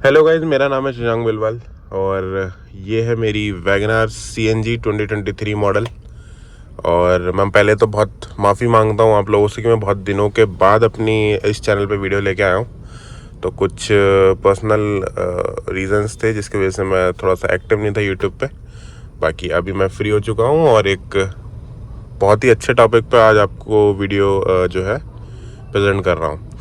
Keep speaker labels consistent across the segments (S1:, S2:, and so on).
S1: Hello guys, मेरा नाम है शशांक बिलवाल और ये है मेरी वैगनार CNG 2023 मॉडल। और मैं पहले तो बहुत माफ़ी मांगता हूँ आप लोगों से कि मैं बहुत दिनों के बाद अपनी इस चैनल पे वीडियो लेके आया हूँ। तो कुछ पर्सनल रीजंस थे जिसकी वजह से मैं थोड़ा सा एक्टिव नहीं था यूट्यूब पे। बाकी अभी मैं फ्री हो चुका हूँ और एक बहुत ही अच्छे टॉपिक पे आज आपको वीडियो जो है प्रेजेंट कर रहा हूँ।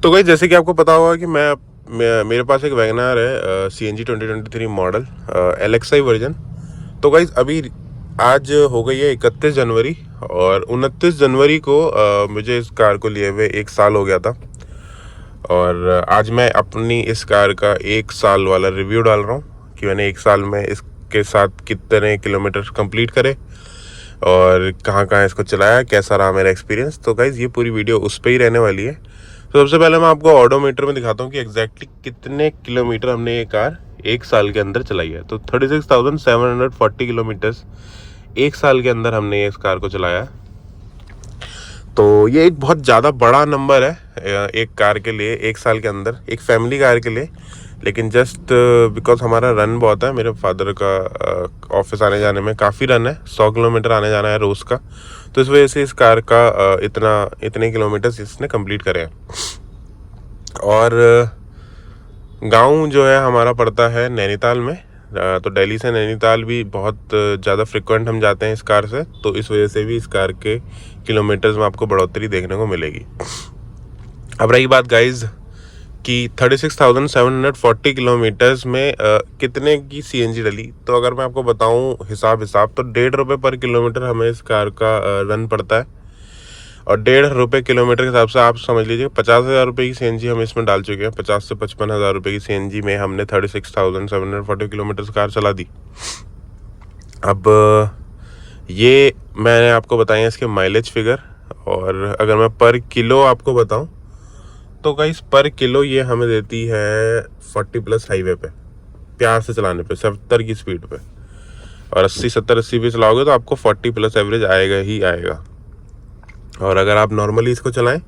S1: तो गाइस, जैसे कि आपको पता होगा कि मेरे पास एक वैगनार है CNG 2023 मॉडल LXI वर्जन। तो गाइस, अभी आज हो गई है 31 जनवरी और 29 जनवरी को मुझे इस कार को लिए हुए 1 साल हो गया था। और आज मैं अपनी इस कार का 1 साल वाला रिव्यू डाल रहा हूँ कि मैंने 1 साल में इसके साथ कितने किलोमीटर कंप्लीट करे और कहाँ कहाँ इसको चलाया, कैसा रहा मेरा एक्सपीरियंस। तो गाइज, ये पूरी वीडियो उस पर ही रहने वाली है। तो सबसे पहले मैं आपको ऑडोमीटर में दिखाता हूँ कि एग्जैक्टली कितने किलोमीटर हमने ये कार 1 साल के अंदर चलाई है। तो 36,740 किलोमीटर्स 1 साल के अंदर हमने इस कार को चलाया। तो ये एक बहुत ज़्यादा बड़ा नंबर है एक कार के लिए 1 साल के अंदर, एक फैमिली कार के लिए। लेकिन जस्ट बिकॉज हमारा रन बहुत है, मेरे फादर का ऑफिस आने जाने में काफ़ी रन है, 100 किलोमीटर आने जाना है रोज़ का। तो इस वजह से इस कार का इतने किलोमीटर्स इसने कंप्लीट करे हैं। और गांव जो है हमारा पड़ता है नैनीताल में। तो दिल्ली से नैनीताल भी बहुत ज़्यादा फ्रिक्वेंट हम जाते हैं इस कार से। तो इस वजह से भी इस कार के किलोमीटर्स में आपको बढ़ोतरी देखने को मिलेगी। अब रही बात गाइज कि 36,740 किलोमीटर्स में कितने की CNG डली। तो अगर मैं आपको बताऊं हिसाब तो 1.5 रुपये पर किलोमीटर हमें इस कार का रन पड़ता है। और 1.5 रुपये किलोमीटर के हिसाब से आप समझ लीजिए 50,000 रुपये की CNG हम इसमें डाल चुके हैं। 50 से 55,000 रुपये की CNG में हमने 36,740 किलोमीटर कार चला दी। अब ये मैंने आपको बताया इसके माइलेज फिगर। और अगर मैं पर किलो आपको बताऊं तो गाइस, पर किलो ये हमें देती है 40+ हाईवे पे प्यार से चलाने पे, 70 की स्पीड पे। और 80 पे चलाओगे तो आपको 40+ एवरेज आएगा ही आएगा। और अगर आप नॉर्मली इसको चलाएं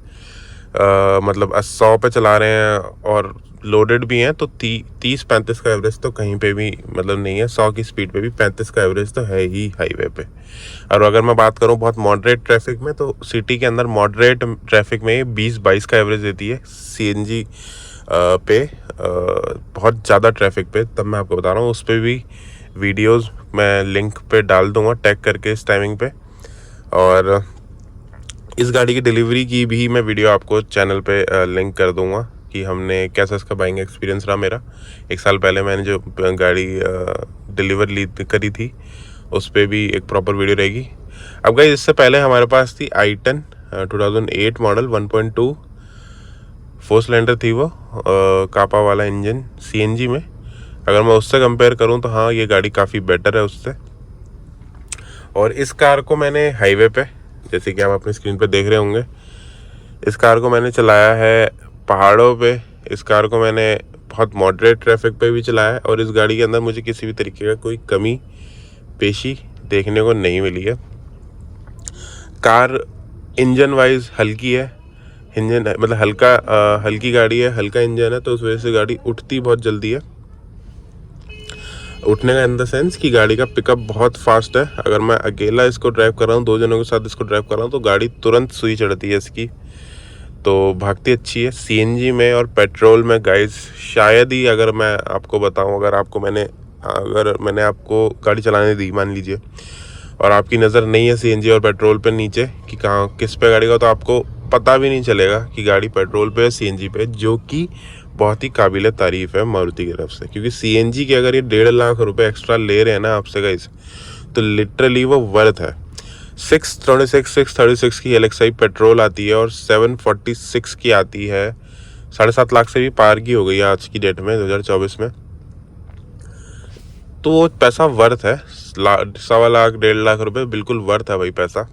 S1: मतलब 100 पे चला रहे हैं और लोडेड भी हैं तो 30-35 का एवरेज तो कहीं पे भी मतलब नहीं है। 100 की स्पीड पे भी 35 का एवरेज तो है ही हाईवे पे। और अगर मैं बात करूं बहुत मॉडरेट ट्रैफिक में, तो सिटी के अंदर मॉडरेट ट्रैफिक में 20-22 का एवरेज देती है CNG पे। बहुत ज़्यादा ट्रैफिक पे तब मैं आपको बता रहा हूँ। उस पर भी वीडियोज़ मैं लिंक पे डाल दूँगा टैग करके इस टाइमिंग पे। और इस गाड़ी की डिलीवरी की भी मैं वीडियो आपको चैनल पे लिंक कर दूंगा कि हमने कैसा इसका बाइंग एक्सपीरियंस रहा मेरा। 1 साल पहले मैंने जो गाड़ी डिलीवर करी थी उस पर भी एक प्रॉपर वीडियो रहेगी। अब गाइस, इससे पहले हमारे पास थी i10 2008 मॉडल 1.2 4 सिलेंडर थी वो, कापा वाला इंजन CNG में। अगर मैं उससे कंपेयर करूं तो हाँ, ये गाड़ी काफ़ी बेटर है उससे। और इस कार को मैंने हाईवे पे, जैसे कि आप अपनी स्क्रीन पे देख रहे होंगे, इस कार को मैंने चलाया है पहाड़ों पे। इस कार को मैंने बहुत मॉडरेट ट्रैफिक पे भी चलाया है। और इस गाड़ी के अंदर मुझे किसी भी तरीके का कोई कमी पेशी देखने को नहीं मिली है। कार इंजन वाइज हल्की है, इंजन मतलब हल्की गाड़ी है, हल्का इंजन है। तो उस वजह से गाड़ी उठती बहुत जल्दी है। उठने का इन द सेंस कि गाड़ी का पिकअप बहुत फास्ट है। अगर मैं अकेला इसको ड्राइव कर रहा हूँ, 2 जनों के साथ इसको ड्राइव कर रहा हूँ, तो गाड़ी तुरंत सुई चढ़ती है इसकी। तो भागती अच्छी है। CNG में और पेट्रोल में गाइस, शायद ही अगर मैं आपको बताऊं, अगर मैंने आपको गाड़ी चलाने दी मान लीजिए और आपकी नज़र नहीं है CNG और पेट्रोल पे नीचे कि कहाँ किस पे गाड़ी का, तो आपको पता भी नहीं चलेगा कि गाड़ी पेट्रोल पे है CNG पे, जो कि बहुत ही काबिल तारीफ़ है मारुति की तरफ से। क्योंकि CNG के अगर ये 1.5 लाख रुपए एक्स्ट्रा ले रहे हैं ना आपसे गाइस, तो लिटरली वो वर्थ है। 636 की LXI पेट्रोल आती है और 746 की आती है। 7.5 लाख से भी पार की हो गई है आज की डेट में 2024 में। तो वो पैसा वर्थ है। 1.25 लाख 1.5 लाख रुपए बिल्कुल वर्थ है भाई पैसा।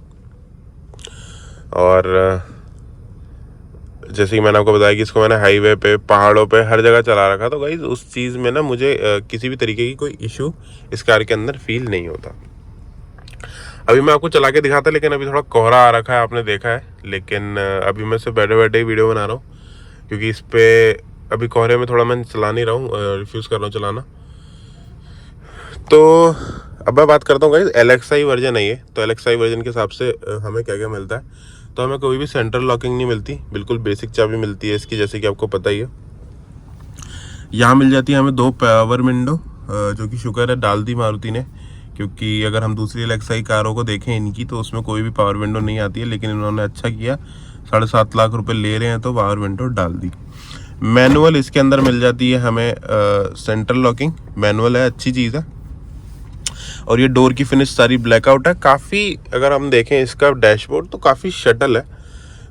S1: और जैसे कि मैंने आपको बताया कि इसको मैंने हाईवे पे, पहाड़ों पे, हर जगह चला रखा। तो गाइस, उस चीज़ में ना मुझे किसी भी तरीके की कोई इशू इस कार के अंदर फील नहीं होता। अभी मैं आपको चला के दिखाता, लेकिन अभी थोड़ा कोहरा आ रखा है, आपने देखा है। लेकिन अभी मैं सिर्फ बैठे बैठे ही वीडियो बना रहा हूँ क्योंकि इस पे अभी कोहरे में थोड़ा मैं चला नहीं रहा हूँ, रिफ्यूज़ कर रहा हूँ चलाना। तो अब मैं बात करता हूँ गाइस, LXI वर्जन है ये। तो LXI वर्जन के हिसाब से हमें क्या क्या मिलता है। तो हमें कोई भी सेंट्रल लॉकिंग नहीं मिलती, बिल्कुल बेसिक चाबी मिलती है इसकी, जैसे कि आपको पता ही है। यहाँ मिल जाती है हमें 2 पावर विंडो, जो कि शुक्र है डाल दी मारुति ने, क्योंकि अगर हम दूसरी LXI कारों को देखें इनकी, तो उसमें कोई भी पावर विंडो नहीं आती है। लेकिन इन्होंने अच्छा किया, 7.5 लाख रुपए ले रहे हैं तो पावर विंडो डाल दी। मैनुअल इसके अंदर मिल जाती है हमें, सेंट्रल लॉकिंग मैनुअल है, अच्छी चीज़ है। और ये डोर की फिनिश सारी ब्लैकआउट है काफ़ी। अगर हम देखें इसका डैशबोर्ड तो काफ़ी शटल है,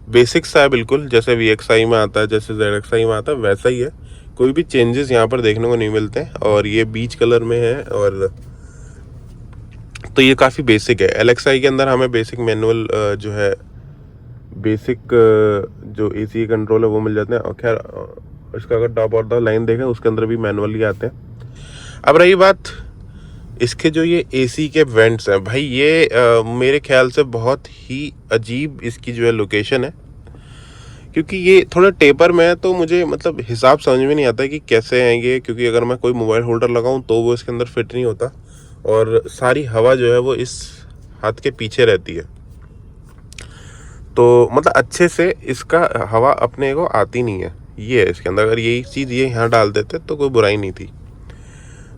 S1: बेसिक सा है, बिल्कुल जैसे VXI में आता है, जैसे ZXI में आता है वैसा ही है। कोई भी चेंजेस यहाँ पर देखने को नहीं मिलते हैं। और ये बीच कलर में है, और तो ये काफ़ी बेसिक है। LXI के अंदर हमें बेसिक मैनुअल जो है, बेसिक जो AC कंट्रोल है वो मिल जाते हैं। और खैर इसका अगर टॉप और द लाइन देखें उसके अंदर भी मैनुअल ही आते हैं। अब रही बात इसके जो ये AC के वेंट्स हैं भाई, ये मेरे ख्याल से बहुत ही अजीब इसकी जो है लोकेशन है, क्योंकि ये थोड़ा टेपर में है। तो मुझे मतलब हिसाब समझ में नहीं आता कि कैसे हैं ये, क्योंकि अगर मैं कोई मोबाइल होल्डर लगाऊं तो वो इसके अंदर फिट नहीं होता, और सारी हवा जो है वो इस हाथ के पीछे रहती है। तो मतलब अच्छे से इसका हवा अपने को आती नहीं है, ये है इसके अंदर। अगर यही चीज़ ये यहाँ डाल देते तो कोई बुराई नहीं थी।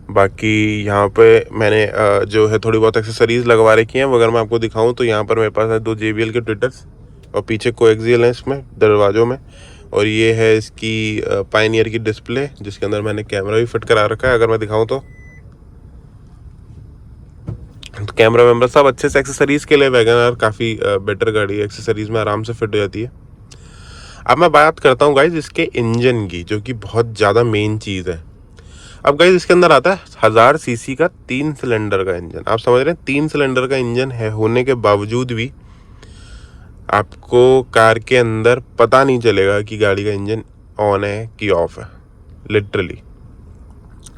S1: बाकी यहाँ पे मैंने जो है थोड़ी बहुत एक्सेसरीज लगवा रखी हैं। अगर मैं आपको दिखाऊं तो यहाँ पर मेरे पास है 2 JBL के ट्विटर्स, और पीछे कोएक्सियल है इसमें दरवाज़ों में। और ये है इसकी पायनियर की डिस्प्ले, जिसके अंदर मैंने कैमरा भी फिट करा रखा है। अगर मैं दिखाऊं तो कैमरा वैमरा सब अच्छे से, एक्सेसरीज के लिए वैगनआर काफ़ी बेटर गाड़ी है, एक्सेसरीज में आराम से फिट हो जाती है। अब मैं बात करता हूँ गाइज इसके इंजन की, जो कि बहुत ज़्यादा मेन चीज़ है। अब गाइज इसके अंदर आता है 1000 सीसी का 3 सिलेंडर का इंजन। आप समझ रहे हैं, 3 सिलेंडर का इंजन है होने के बावजूद भी आपको कार के अंदर पता नहीं चलेगा कि गाड़ी का इंजन ऑन है कि ऑफ है, लिटरली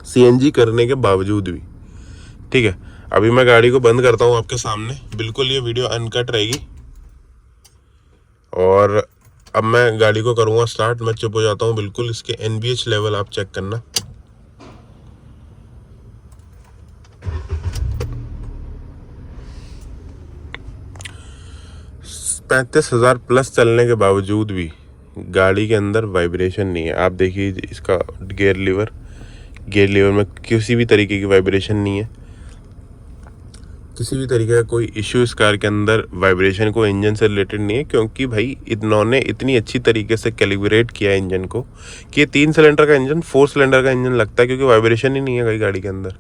S1: CNG करने के बावजूद भी। ठीक है, अभी मैं गाड़ी को बंद करता हूँ आपके सामने, बिल्कुल ये वीडियो अनकट रहेगी। और अब मैं गाड़ी को करूँगा स्टार्ट, मैं चुप हो जाता हूँ बिल्कुल। इसके NVH लेवल आप चेक करना। पैंतीस 35,000 प्लस चलने के बावजूद भी गाड़ी के अंदर वाइब्रेशन नहीं है। आप देखिए इसका गियर लीवर में किसी भी तरीके की वाइब्रेशन नहीं है, किसी भी तरीके का कोई इश्यू इस कार के अंदर वाइब्रेशन को इंजन से रिलेटेड नहीं है। क्योंकि भाई इन्होंने इतनी अच्छी तरीके से कैलिब्रेट किया है इंजन को कि ये 3 सिलेंडर का इंजन 4 सिलेंडर का इंजन लगता है, क्योंकि वाइब्रेशन ही नहीं है गाड़ी के अंदर।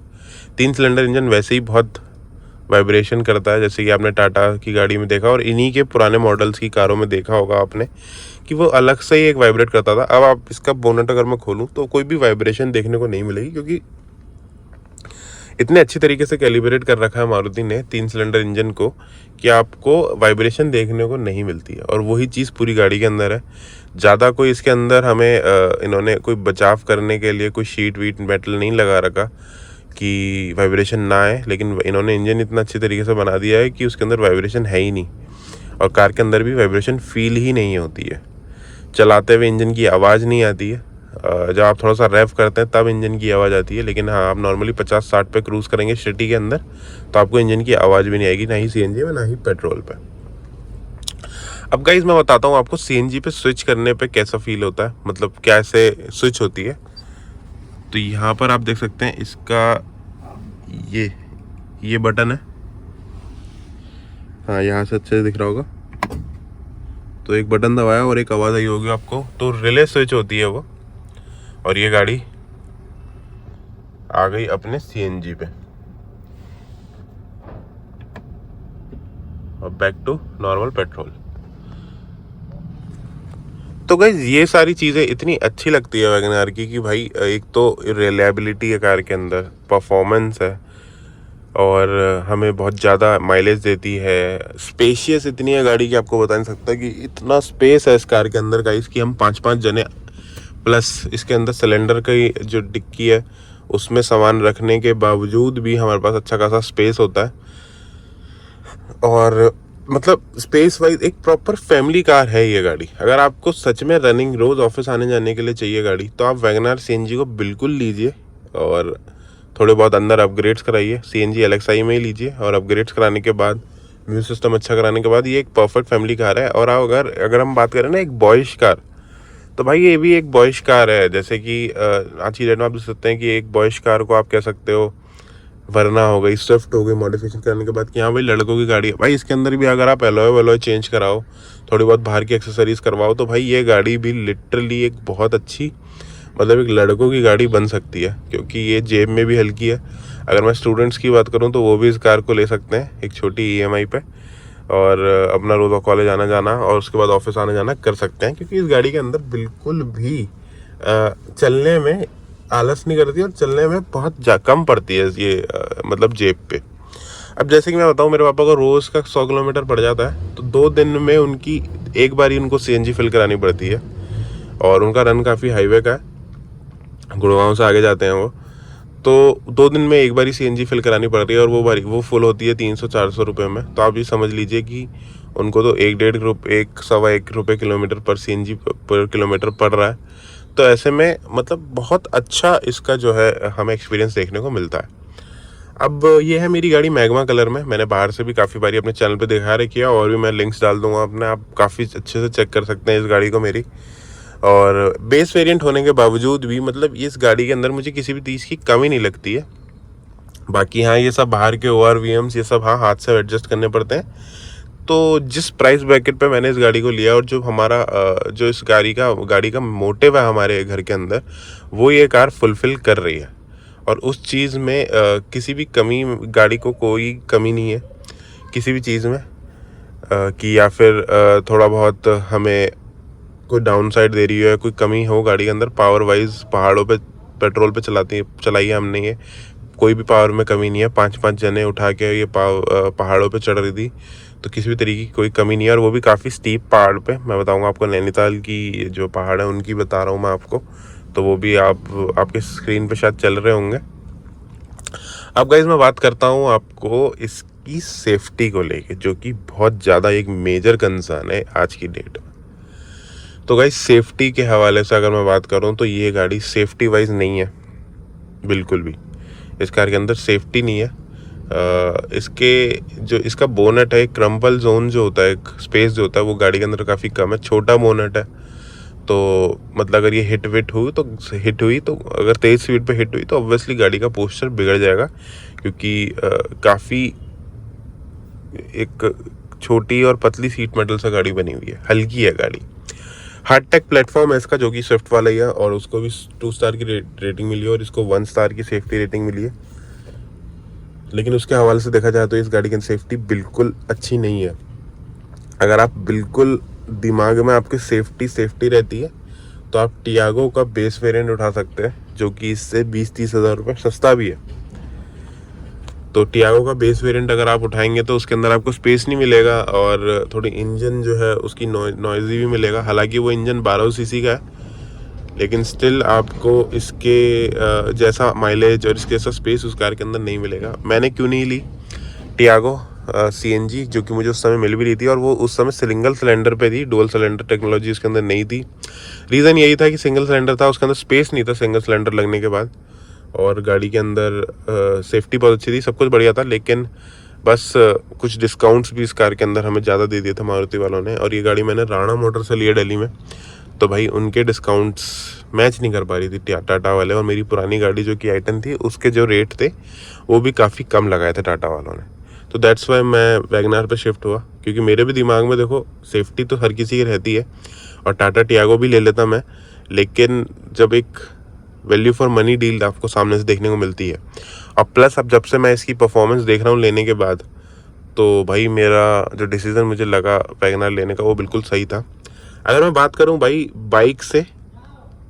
S1: 3 सिलेंडर इंजन वैसे ही बहुत वाइब्रेशन करता है, जैसे कि आपने टाटा की गाड़ी में देखा, और इन्हीं के पुराने मॉडल्स की कारों में देखा होगा आपने कि वो अलग से ही एक वाइब्रेट करता था। अब आप इसका बोनट अगर मैं खोलूँ तो कोई भी वाइब्रेशन देखने को नहीं मिलेगी, क्योंकि इतने अच्छी तरीके से कैलिब्रेट कर रखा है मारुति ने 3 सिलेंडर इंजन को कि आपको वाइब्रेशन देखने को नहीं मिलती है। और वही चीज़ पूरी गाड़ी के अंदर है। ज़्यादा कोई इसके अंदर हमें इन्होंने कोई बचाव करने के लिए कोई शीट वीट मेटल नहीं लगा रखा कि वाइब्रेशन ना आए, लेकिन इन्होंने इंजन इतना अच्छी तरीके से बना दिया है कि उसके अंदर वाइब्रेशन है ही नहीं, और कार के अंदर भी वाइब्रेशन फील ही नहीं होती है। चलाते हुए इंजन की आवाज़ नहीं आती है, जब आप थोड़ा सा रेव करते हैं तब इंजन की आवाज़ आती है। लेकिन हाँ, आप नॉर्मली 50-60 पे क्रूज़ करेंगे सिटी के अंदर तो आपको इंजन की आवाज़ भी नहीं आएगी, ना ही CNG में ना ही पेट्रोल पे। अब गाइज मैं बताता हूँ आपको CNG पे स्विच करने पे कैसा फील होता है, मतलब कैसे स्विच होती है। तो यहाँ पर आप देख सकते हैं इसका ये बटन है, हाँ यहाँ से अच्छे से दिख रहा होगा। तो एक बटन दबाया और एक आवाज़ आई होगी आपको, तो रिले स्विच होती है वो। और ये गाड़ी आ गई अपने CNG पे, और बैक टू नॉर्मल पेट्रोल। तो गाइज ये सारी चीज़ें इतनी अच्छी लगती है वैगनआर की कि भाई एक तो रिलायबिलिटी है कार के अंदर, परफॉर्मेंस है, और हमें बहुत ज़्यादा माइलेज देती है। स्पेशियस इतनी है गाड़ी की, आपको बता नहीं सकता कि इतना स्पेस है इस कार के अंदर गाइस कि हम 5-5 जने, प्लस इसके अंदर सिलेंडर की जो डिक्की है उसमें सामान रखने के बावजूद भी हमारे पास अच्छा खासा स्पेस होता है। और मतलब स्पेस वाइज एक प्रॉपर फैमिली कार है ये गाड़ी। अगर आपको सच में रनिंग रोज ऑफिस आने जाने के लिए चाहिए गाड़ी, तो आप वैगनार सीएनजी को बिल्कुल लीजिए और थोड़े बहुत अंदर अपग्रेड्स कराइए। सीएनजी एलएक्सआई में ही लीजिए और अपग्रेड्स कराने के बाद, म्यूजिक सिस्टम अच्छा कराने के बाद, ये एक परफेक्ट फैमिली कार है। और अगर हम बात करें ना एक बॉयश कार, तो भाई ये भी एक बॉयश कार है। जैसे कि आज की डेट में आप देख सकते हैं कि एक बॉयश कार को आप कह सकते हो वरना हो गई, स्विफ्ट हो गई मॉडिफिकेशन करने के बाद कि हाँ भाई लड़कों की गाड़ी है। भाई इसके अंदर भी अगर आप एलॉय वेलॉय चेंज कराओ, थोड़ी बहुत बाहर की एक्सेसरीज करवाओ, तो भाई ये गाड़ी भी लिटरली एक बहुत अच्छी, मतलब एक लड़कों की गाड़ी बन सकती है, क्योंकि ये जेब में भी हल्की है। अगर मैं स्टूडेंट्स की बात करूँ तो वो भी इस कार को ले सकते हैं एक छोटी ईएमआई पे, और अपना रोज़ कॉलेज आना जाना और उसके बाद ऑफिस आना जाना कर सकते हैं, क्योंकि इस गाड़ी के अंदर बिल्कुल भी चलने में आलस नहीं करती और चलने में बहुत कम पड़ती है ये मतलब जेब पे। अब जैसे कि मैं बताऊँ, मेरे पापा को रोज़ का 100 किलोमीटर पड़ जाता है, तो 2 दिन में उनकी एक बार ही उनको सीएनजी फिल करानी पड़ती है। और उनका रन काफ़ी हाईवे का है, गुड़गांव से आगे जाते हैं वो, तो 2 दिन में एक बार ही सीएनजी फिल करानी पड़ रही है, और वो फुल होती है 300-400 रुपये में। तो आप ये समझ लीजिए कि उनको तो 1-1.5 किलोमीटर पर सीएनजी पर किलोमीटर पड़ रहा है। तो ऐसे में मतलब बहुत अच्छा इसका जो है हमें एक्सपीरियंस देखने को मिलता है। अब ये है मेरी गाड़ी मैग्मा कलर में। मैंने बाहर से भी काफ़ी बारी अपने चैनल पे दिखा रखी है, और भी मैं लिंक्स डाल दूंगा अपने, आप काफ़ी अच्छे से चेक कर सकते हैं इस गाड़ी को मेरी। और बेस वेरिएंट होने के बावजूद भी मतलब इस गाड़ी के अंदर मुझे किसी भी चीज़ की कमी नहीं लगती है। बाकी हाँ, ये सब बाहर के ORVMs ये सब हाँ हाथ से एडजस्ट करने पड़ते हैं। तो जिस प्राइस ब्रैकेट पे मैंने इस गाड़ी को लिया, और जो हमारा जो इस गाड़ी का मोटिव है हमारे घर के अंदर, वो ये कार फुलफिल कर रही है। और उस चीज़ में किसी भी कमी, गाड़ी को कोई कमी नहीं है किसी भी चीज़ में, कि या फिर थोड़ा बहुत हमें कोई डाउन साइड दे रही है, कोई कमी हो गाड़ी के अंदर पावर वाइज। पहाड़ों पे पेट्रोल पे चलाई है हमने ये, कोई भी पावर में कमी नहीं है। 5-5 जने उठा के ये पहाड़ों पे चढ़ रही थी, तो किसी भी तरीके की कोई कमी नहीं है। और वो भी काफ़ी स्टीप पहाड़ पे। मैं बताऊंगा आपको, नैनीताल की जो पहाड़ है उनकी बता रहा हूँ मैं आपको, तो वो भी आपके स्क्रीन पे शायद चल रहे होंगे। अब गाइस मैं बात करता हूँ आपको इसकी सेफ्टी को लेके, जो कि बहुत ज़्यादा एक मेजर कंसर्न है आज की डेट में। तो गाइस सेफ्टी के हवाले से अगर मैं बात करूँ, तो ये गाड़ी सेफ्टी वाइज नहीं है बिल्कुल भी। इस कार के अंदर सेफ्टी नहीं है। इसके जो इसका बोनट है, क्रम्बल जोन जो होता है, एक स्पेस जो होता है, वो गाड़ी के अंदर काफ़ी कम है। छोटा बोनट है, तो मतलब अगर ये हिट हुई तो अगर तेज़ स्पीड पे हिट हुई तो ऑब्वियसली गाड़ी का पोस्चर बिगड़ जाएगा, क्योंकि काफ़ी एक छोटी और पतली सीट मेटल से गाड़ी बनी हुई है, हल्की है गाड़ी। हार्ड टेक प्लेटफॉर्म है इसका, जो कि स्विफ्ट वाला ही है, और उसको भी 2 स्टार की रेटिंग मिली है, और इसको 1 स्टार की सेफ्टी रेटिंग मिली है। लेकिन उसके हवाले से देखा जाए तो इस गाड़ी की सेफ्टी बिल्कुल अच्छी नहीं है। अगर आप बिल्कुल दिमाग में आपके सेफ्टी रहती है, तो आप टियागो का बेस वेरिएंट उठा सकते हैं, जो कि इससे 20-30 हज़ार रुपये सस्ता भी है। तो टियागो का बेस वेरिएंट अगर आप उठाएंगे तो उसके अंदर आपको स्पेस नहीं मिलेगा, और थोड़ी इंजन जो है उसकी नॉइजी भी मिलेगा। हालांकि वो इंजन 1200 सीसी का है, लेकिन स्टिल आपको इसके जैसा माइलेज और इसके जैसा स्पेस उस कार के अंदर नहीं मिलेगा। मैंने क्यों नहीं ली टियागो CNG, जो कि मुझे उस समय मिल भी रही थी, और वो उस समय सिंगल सिलेंडर पे थी, डुअल सिलेंडर टेक्नोलॉजी उसके अंदर नहीं थी। रीज़न यही था कि सिंगल सिलेंडर था, उसके अंदर स्पेस नहीं था सिंगल सिलेंडर लगने के बाद। और गाड़ी के अंदर सेफ्टी बहुत अच्छी थी, सब कुछ बढ़िया था, लेकिन बस कुछ डिस्काउंट्स भी इस कार के अंदर हमें ज़्यादा दे दिए थे मारुति वालों ने। और ये गाड़ी मैंने राणा मोटर से लिया दिल्ली में, तो भाई उनके डिस्काउंट्स मैच नहीं कर पा रही थी टाटा वाले, और मेरी पुरानी गाड़ी जो कि i10 थी, उसके जो रेट थे वो भी काफ़ी कम लगाए थे टाटा वालों ने। तो दैट्स वाई मैं वैगनार पे शिफ्ट हुआ, क्योंकि मेरे भी दिमाग में देखो सेफ्टी तो हर किसी की रहती है, और टाटा टियागो भी ले लेता मैं, लेकिन जब एक वैल्यू फॉर मनी डील आपको सामने से देखने को मिलती है, और प्लस अब जब से मैं इसकी परफॉर्मेंस देख रहा हूँ लेने के बाद, तो भाई मेरा जो डिसीज़न मुझे लगा वैगनार लेने का वो बिल्कुल सही था। अगर मैं बात करूँ भाई बाइक से,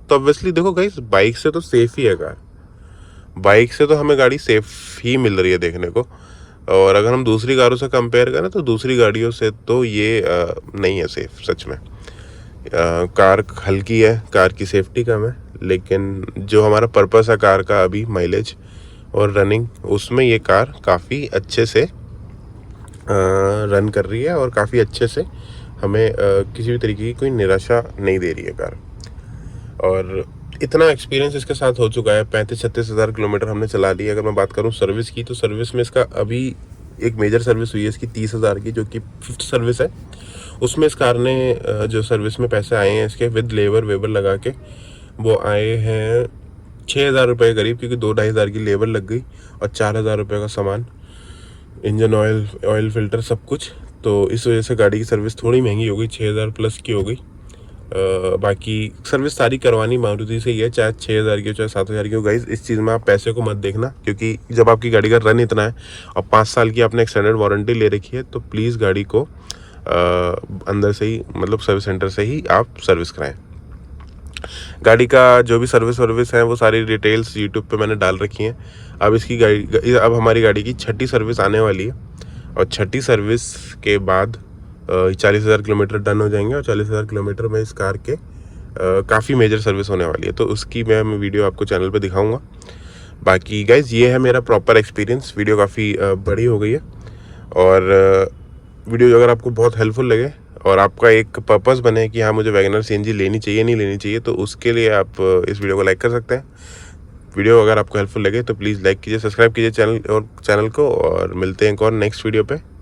S1: तो ऑब्वियसली देखो गाइस, बाइक से तो सेफ़ ही है कार, बाइक से तो हमें गाड़ी सेफ़ ही मिल रही है देखने को। और अगर हम दूसरी कारों से कंपेयर करें तो दूसरी गाड़ियों से तो ये नहीं है सेफ़ सच में। कार हल्की है, कार की सेफ्टी कम है, लेकिन जो हमारा पर्पस है कार का अभी माइलेज और रनिंग, उसमें ये कार काफ़ी अच्छे से रन कर रही है और काफ़ी अच्छे से हमें किसी भी तरीके की कोई निराशा नहीं दे रही है कार। और इतना एक्सपीरियंस इसके साथ हो चुका है, 35-36 हज़ार किलोमीटर हमने चला ली है। अगर मैं बात करूं सर्विस की, तो सर्विस में इसका अभी एक मेजर सर्विस हुई है इसकी 30,000 की, जो कि 5th सर्विस है। उसमें इस कार ने जो सर्विस में पैसे आए हैं इसके विद लेबर वेबर लगा के, वो आए हैं 6,000 रुपये करीब, क्योंकि 2-2.5 हज़ार की लेबर लग गई और 4,000 रुपये का सामान, इंजन ऑयल, ऑयल फिल्टर, सब कुछ। तो इस वजह से गाड़ी की सर्विस थोड़ी महंगी हो गई, 6,000 प्लस की हो गई। बाकी सर्विस सारी करवानी मारुति से ही है, चाहे 6,000 की हो चाहे 7,000 की हो। गाइस इस चीज़ में आप पैसे को मत देखना, क्योंकि जब आपकी गाड़ी का रन इतना है और 5 साल की आपने एक्सटेंडेड वारंटी ले रखी है, तो प्लीज़ गाड़ी को अंदर से ही, मतलब सर्विस सेंटर से ही आप सर्विस कराएं। गाड़ी का जो भी सर्विस है वो सारी डिटेल्स यूट्यूब पे मैंने डाल रखी हैं। अब हमारी गाड़ी की 6ठी सर्विस आने वाली है, और 6ठी सर्विस के बाद 40,000 किलोमीटर डन हो जाएंगे, और 40,000 किलोमीटर में इस कार के काफ़ी मेजर सर्विस होने वाली है, तो उसकी मैं वीडियो आपको चैनल पे दिखाऊंगा। बाकी गाइज ये है मेरा प्रॉपर एक्सपीरियंस। वीडियो काफ़ी बड़ी हो गई है, और वीडियो अगर आपको बहुत हेल्पफुल लगे और आपका एक पर्पस बने कि हाँ मुझे वैगनर सीएनजी लेनी चाहिए नहीं लेनी चाहिए, तो उसके लिए आप इस वीडियो को लाइक कर सकते हैं। वीडियो अगर आपको हेल्पफुल लगे तो प्लीज़ लाइक कीजिए, सब्सक्राइब कीजिए चैनल को, और मिलते हैं एक और नेक्स्ट वीडियो पे।